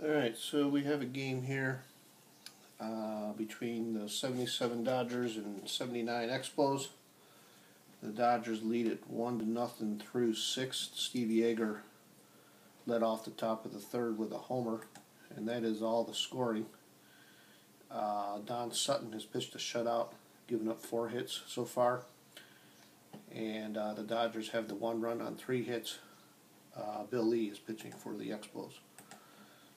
Alright, so we have a game here between the 77 Dodgers and 79 Expos. The Dodgers lead it 1-0 through 6. Steve Yeager led off the top of the third with a homer, and that is all the scoring. Don Sutton has pitched a shutout, given up 4 hits so far, and the Dodgers have the 1 run on 3 hits. Bill Lee is pitching for the Expos.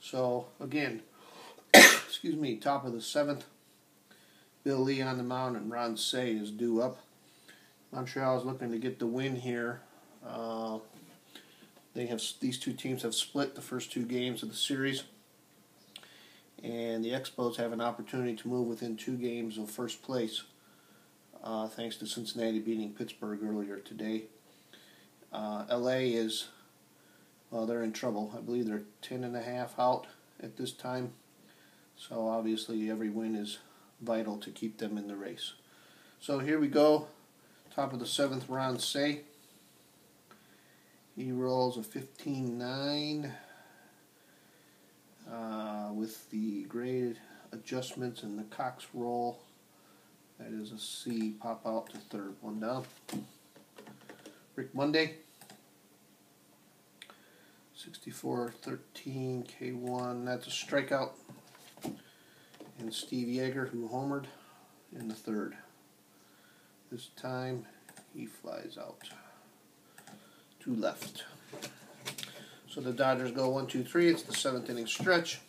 So again, excuse me, top of the 7th, Bill Lee on the mound and Ron Cey is due up. Montreal is looking to get the win here. These two teams have split the first 2 games of the series, and the Expos have an opportunity to move within 2 games of first place, thanks to Cincinnati beating Pittsburgh earlier today. LA is, well, they're in trouble. I believe they're 10.5 out at this time. So obviously every win is vital to keep them in the race. So here we go. Top of the 7th, Ron Cey. He rolls a 15-9 with the grade adjustments and the Cox roll. That is a C. Pop out to third. 1 down. Rick Monday. 64-13 K1. That's a strikeout. And Steve Yeager, who homered in the 3rd. This time he flies out to left. So the Dodgers go 1-2-3. It's the 7th inning stretch.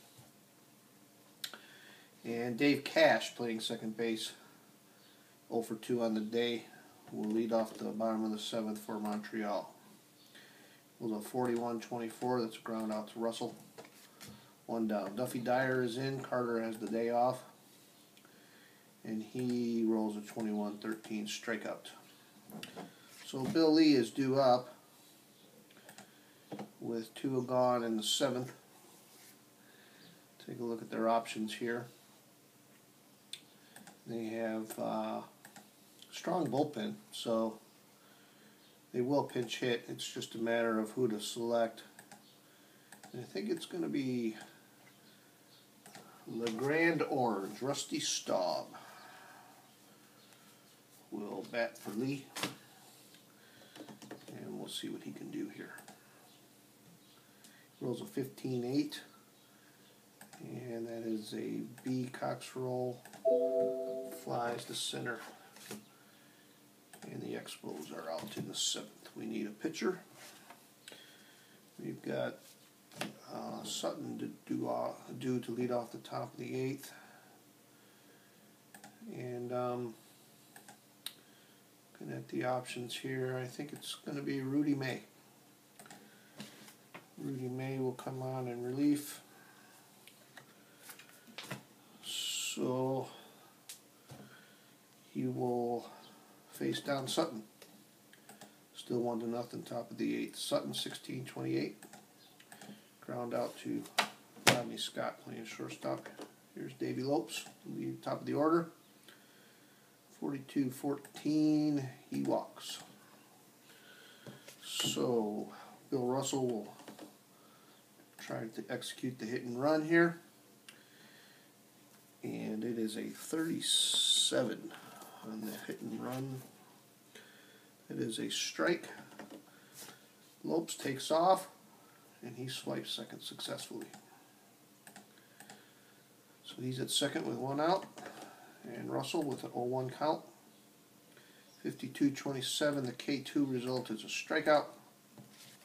And Dave Cash playing second base. 0 for 2 on the day. Will lead off the bottom of the 7th for Montreal. It was a 41-24. That's a ground out to Russell. 1 down. Duffy Dyer is in. Carter has the day off. And he rolls a 21-13 strikeout. So Bill Lee is due up with 2 gone in the 7th. Take a look at their options here. They have strong bullpen, so they will pinch hit. It's just a matter of who to select. And I think it's going to be Le Grand Orange, Rusty Staub, will bat for Lee. And we'll see what he can do here. Rolls a 15-8. And that is a B Cox roll. Flies to center. And the Expos are out in the 7th. We need a pitcher. We've got Sutton due to lead off the top of the 8th. And looking at the options here, I think it's going to be Rudy May. Rudy May will come on in relief. So he will face down Sutton. Still 1-0, top of the 8th. Sutton 16-28. Ground out to Rodney Scott playing shortstop. Here's Davey Lopes, lead top of the order. 42-14. He walks. So Bill Russell will try to execute the hit and run here. And it is a 37 on the hit and run. It is a strike. Lopes takes off, and he swipes second successfully. So he's at second with 1 out, and Russell with an 0-1 count. 52-27, the K2 result is a strikeout.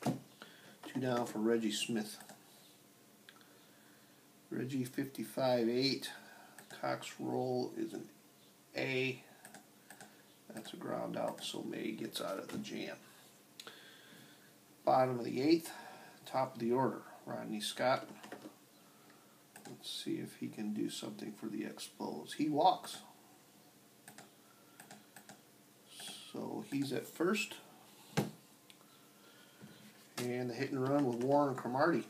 2 down for Reggie Smith. Reggie 55-8. Cox roll is an A. That's a ground out, so May gets out of the jam. Bottom of the 8th, top of the order, Rodney Scott. Let's see if he can do something for the Expos. He walks. So he's at first. And the hit and run with Warren Cromartie.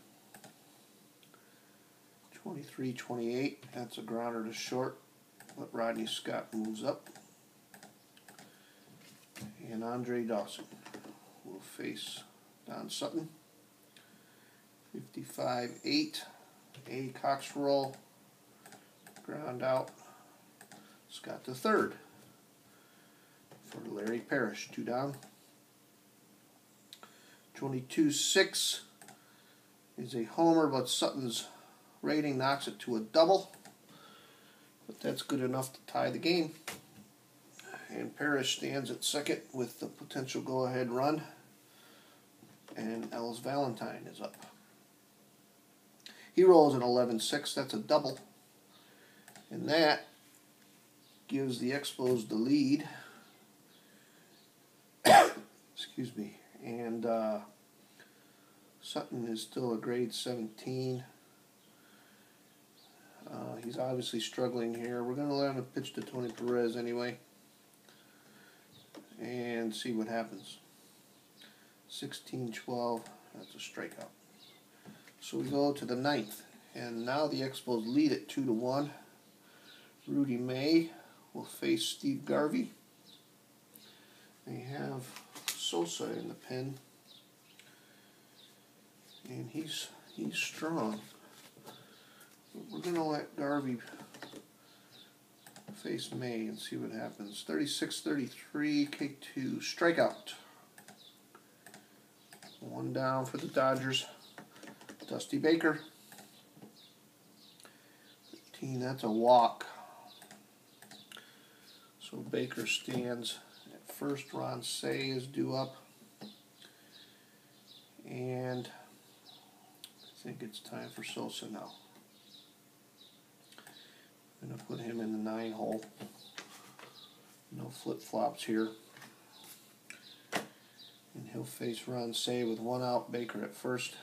23-28. That's a grounder to short, but Rodney Scott moves up. And Andre Dawson will face Don Sutton. 55-8. A. Coxroll, ground out. Scott to third for Larry Parrish, 2 down. 22-6 is a homer, but Sutton's rating knocks it to a double. But that's good enough to tie the game. And Parrish stands at second with the potential go-ahead run. And Ellis Valentine is up. He rolls an 11-6. That's a double. And that gives the Expos the lead. Excuse me. And Sutton is still a grade 17. He's obviously struggling here. We're going to let him pitch to Tony Perez anyway and see what happens. 16-12, that's a strikeout. So we go to the 9th, and now the Expos lead it 2-1. Rudy May will face Steve Garvey. They have Sosa in the pen, and he's strong. We're going to let Garvey face May and see what happens. 36-33, K2, strikeout. 1 down for the Dodgers. Dusty Baker. 15, that's a walk. So Baker stands at first. Ron Say is due up. And I think it's time for Sosa now. I'm going to put him in the 9 hole. No flip-flops here. And he'll face Ron Say with 1 out, Baker at first.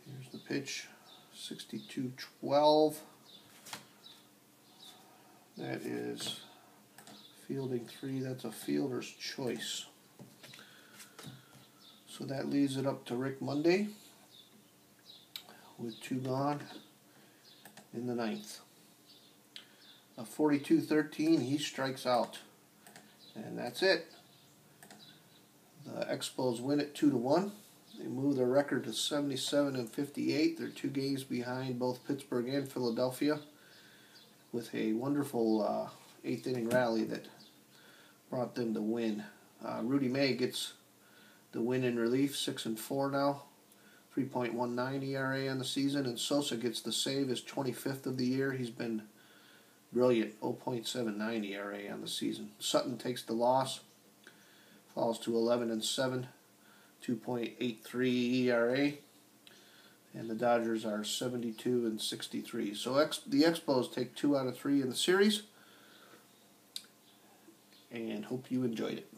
Here's the pitch. 62-12. That is fielding 3. That's a fielder's choice. So that leaves it up to Rick Monday with 2 gone in the 9th. A 42-13, he strikes out. And that's it. The Expos win it 2-1. They move their record to 77-58. They're 2 games behind both Pittsburgh and Philadelphia, with a wonderful 8th inning rally that brought them the win. Rudy May gets the win in relief, 6-4 now, 3.19 ERA on the season, and Sosa gets the save, his 25th of the year. He's been brilliant, 0.79 ERA on the season. Sutton takes the loss, falls to 11-7, 2.83 ERA, and the Dodgers are 72-63. So the Expos take 2 out of 3 in the series, and hope you enjoyed it.